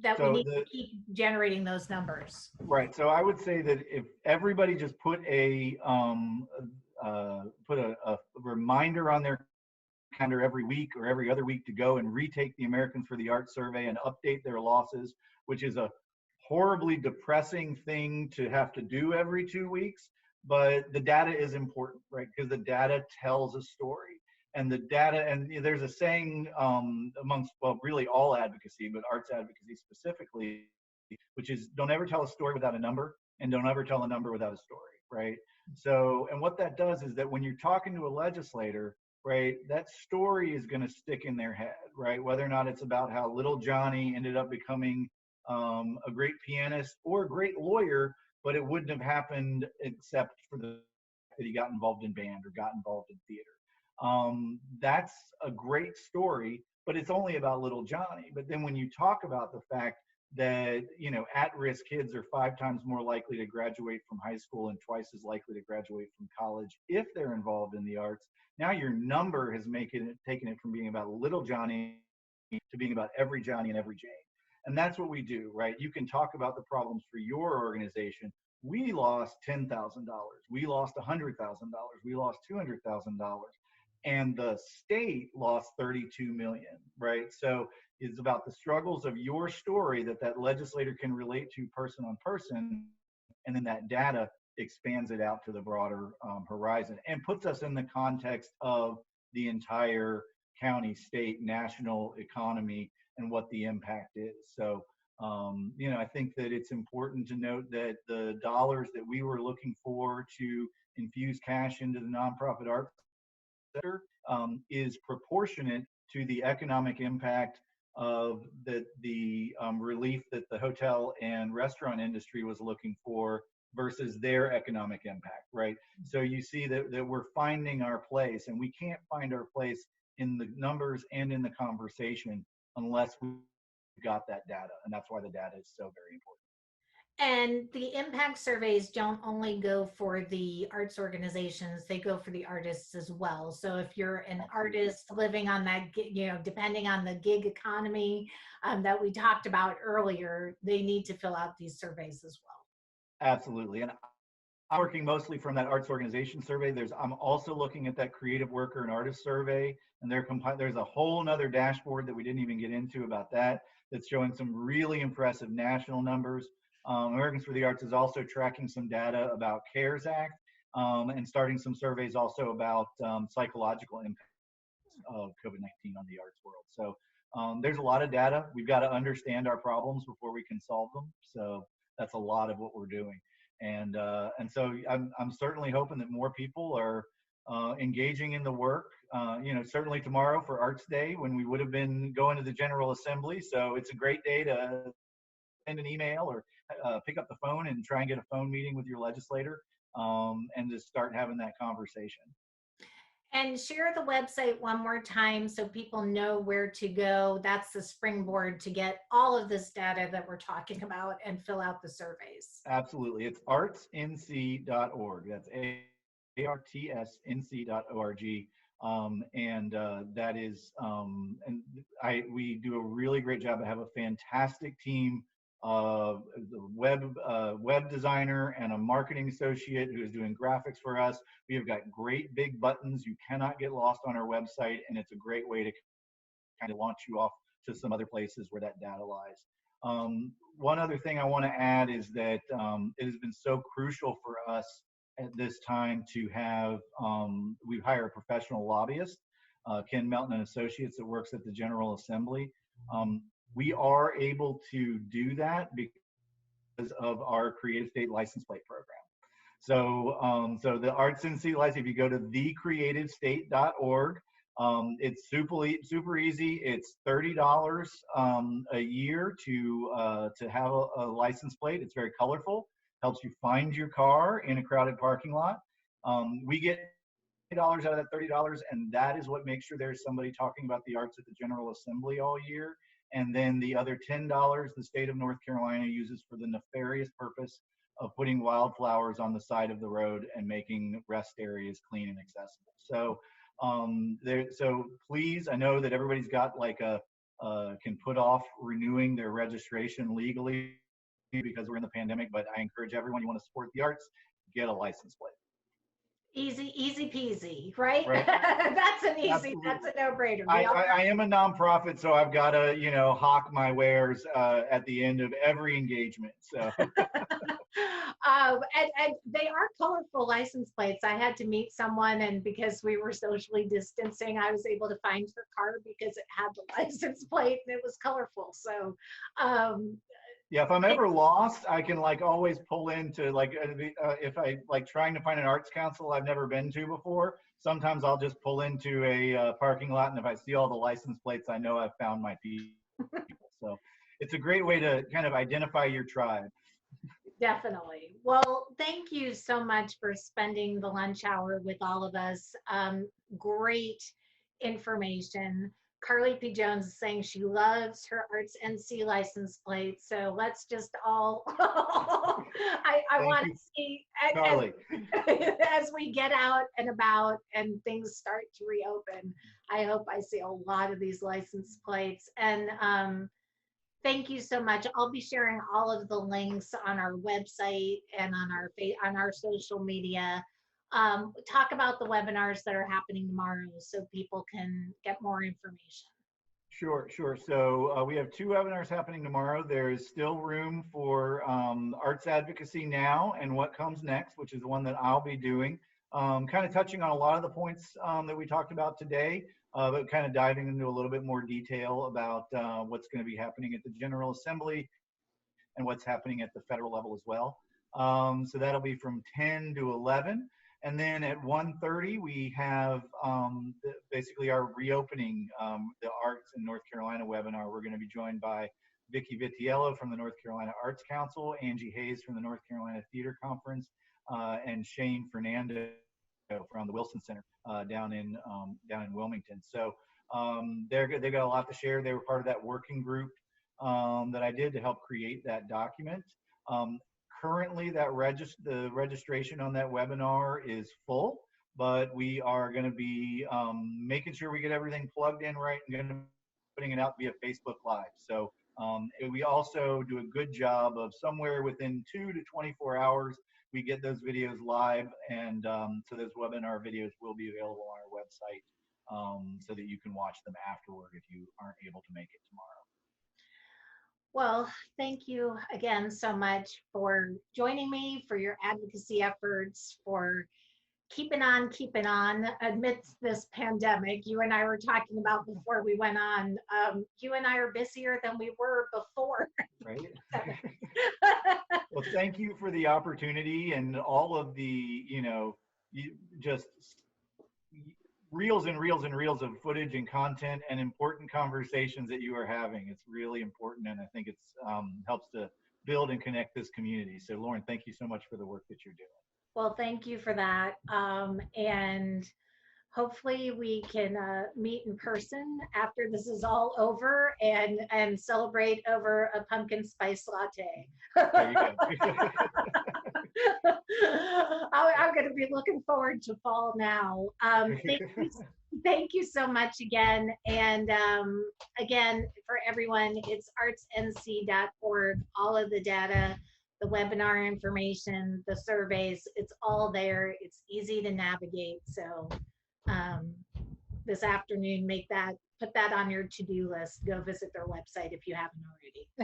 that we need to keep generating those numbers. Right. So I would say that if everybody just put a reminder on their calendar every week or every other week to go and retake the Americans for the Arts survey and update their losses, which is a horribly depressing thing to have to do every 2 weeks. But the data is important, right? Because the data tells a story. And the data, and there's a saying amongst, well, really all advocacy, but arts advocacy specifically, which is don't ever tell a story without a number, and don't ever tell a number without a story, right? So, and what that does is that when you're talking to a legislator, right, that story is going to stick in their head, right? Whether or not it's about how little Johnny ended up becoming a great pianist or a great lawyer, but it wouldn't have happened except for the that he got involved in band or got involved in theater. That's a great story, but it's only about little Johnny. But then when you talk about the fact that, you know, at-risk kids are 5 times more likely to graduate from high school and twice as likely to graduate from college if they're involved in the arts, now your number has taken it from being about little Johnny to being about every Johnny and every Jane. And that's what we do, right? You can talk about the problems for your organization. We lost $10,000. We lost $100,000. We lost $200,000. And the state lost 32 million, right? So it's about the struggles of your story that legislator can relate to person on person, and then that data expands it out to the broader horizon and puts us in the context of the entire county, state, national economy and what the impact is. So, you know, I think that it's important to note that the dollars that we were looking for to infuse cash into the nonprofit arts sector is proportionate to the economic impact of the relief that the hotel and restaurant industry was looking for versus their economic impact, right? So you see that we're finding our place, and we can't find our place in the numbers and in the conversation unless we got that data. And that's why the data is so very important. And the impact surveys don't only go for the arts organizations, they go for the artists as well. So if you're an Absolutely. artist living on that, you know, depending on the gig economy that we talked about earlier, they need to fill out these surveys as well. Absolutely. And I'm working mostly from that arts organization survey. I'm also looking at that creative worker and artist survey, and there's a whole nother dashboard that we didn't even get into about that that's showing some really impressive national numbers. Americans for the Arts is also tracking some data about CARES Act and starting some surveys also about psychological impact of COVID-19 on the arts world. So there's a lot of data. We've got to understand our problems before we can solve them. So that's a lot of what we're doing. And so I'm certainly hoping that more people are engaging in the work. You know, certainly tomorrow for Arts Day when we would have been going to the General Assembly. So it's a great day to send an email or pick up the phone and try and get a phone meeting with your legislator and just start having that conversation. And share the website one more time so people know where to go. That's the springboard to get all of this data that we're talking about and fill out the surveys. Absolutely. It's artsnc.org. That's artsnc.org. That is, we do a really great job. I have a fantastic team of the web designer and a marketing associate who is doing graphics for us. We have got great big buttons. You cannot get lost on our website, and it's a great way to kind of launch you off to some other places where that data lies. One other thing I want to add is that it has been so crucial for us at this time to have, we hire a professional lobbyist, Ken Melton and Associates, that works at the General Assembly. We are able to do that because of our Creative State License Plate Program. So, so the Arts NC license, if you go to thecreativestate.org, it's super easy. It's $30 a year to have a license plate. It's very colorful, helps you find your car in a crowded parking lot. We get $20 out of that $30, and that is what makes sure there's somebody talking about the arts at the General Assembly all year. And then the other $10 the state of North Carolina uses for the nefarious purpose of putting wildflowers on the side of the road and making rest areas clean and accessible. So so please, I know that everybody's got like can put off renewing their registration legally because we're in the pandemic, but I encourage everyone, you want to support the arts, get a license plate. Easy peasy, right? Right. That's an easy, Absolutely. that's a no-brainer. I am a nonprofit, so I've got to, you know, hawk my wares at the end of every engagement. So. And they are colorful license plates. I had to meet someone, and because we were socially distancing, I was able to find her car because it had the license plate and it was colorful. So Yeah, if I'm ever lost, I can like always pull into like if I like trying to find an arts council I've never been to before. Sometimes I'll just pull into a parking lot, and if I see all the license plates, I know I've found my people. So it's a great way to kind of identify your tribe. Definitely. Well, thank you so much for spending the lunch hour with all of us. Great information. Carly P. Jones is saying she loves her Arts NC license plate. So let's just all, I Thank want you, to see Carly. as we get out and about and things start to reopen, I hope I see a lot of these license plates. And thank you so much. I'll be sharing all of the links on our website and on our social media. Talk about the webinars that are happening tomorrow so people can get more information. Sure, sure. So we have two webinars happening tomorrow. There is still room for arts advocacy now and what comes next, which is the one that I'll be doing. Kind of touching on a lot of the points that we talked about today, but kind of diving into a little bit more detail about what's going to be happening at the General Assembly and what's happening at the federal level as well. So that'll be from 10 to 11. And then at 1:30, we have basically our reopening the Arts in North Carolina webinar. We're going to be joined by Vicki Vitiello from the North Carolina Arts Council, Angie Hayes from the North Carolina Theater Conference, and Shane Fernando from the Wilson Center down in Wilmington. So they got a lot to share. They were part of that working group that I did to help create that document. Currently, the registration on that webinar is full, but we are going to be making sure we get everything plugged in right and going to be putting it out via Facebook Live. So we also do a good job of somewhere within 2 to 24 hours, we get those videos live, and so those webinar videos will be available on our website so that you can watch them afterward if you aren't able to make it tomorrow. Well, thank you again so much for joining me, for your advocacy efforts, for keeping on amidst this pandemic. You and I were talking about before we went on. You and I are busier than we were before. Right. Well, thank you for the opportunity and all of the, just reels and reels and reels of footage and content and important conversations that you are having. It's really important, and I think it's helps to build and connect this community. So, Lauren, thank you so much for the work that you're doing. Well, thank you for that. And hopefully we can meet in person after this is all over and celebrate over a pumpkin spice latte. There you go. I'm going to be looking forward to fall now. Thank you so much again. And again, for everyone, it's artsnc.org. All of the data, the webinar information, the surveys, it's all there. It's easy to navigate. So this afternoon, put that on your to-do list. Go visit their website if you haven't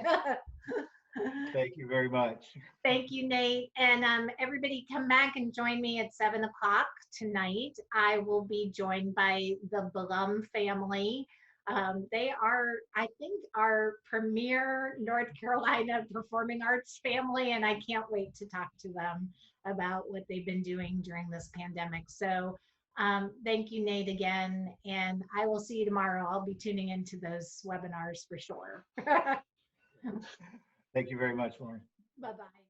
already. Thank you very much. Thank you, Nate. And everybody come back and join me at 7 o'clock tonight. I will be joined by the Blum family. They are, I think, our premier North Carolina performing arts family, and I can't wait to talk to them about what they've been doing during this pandemic. So thank you, Nate, again, and I will see you tomorrow. I'll be tuning into those webinars for sure. Thank you very much, Lauren. Bye-bye.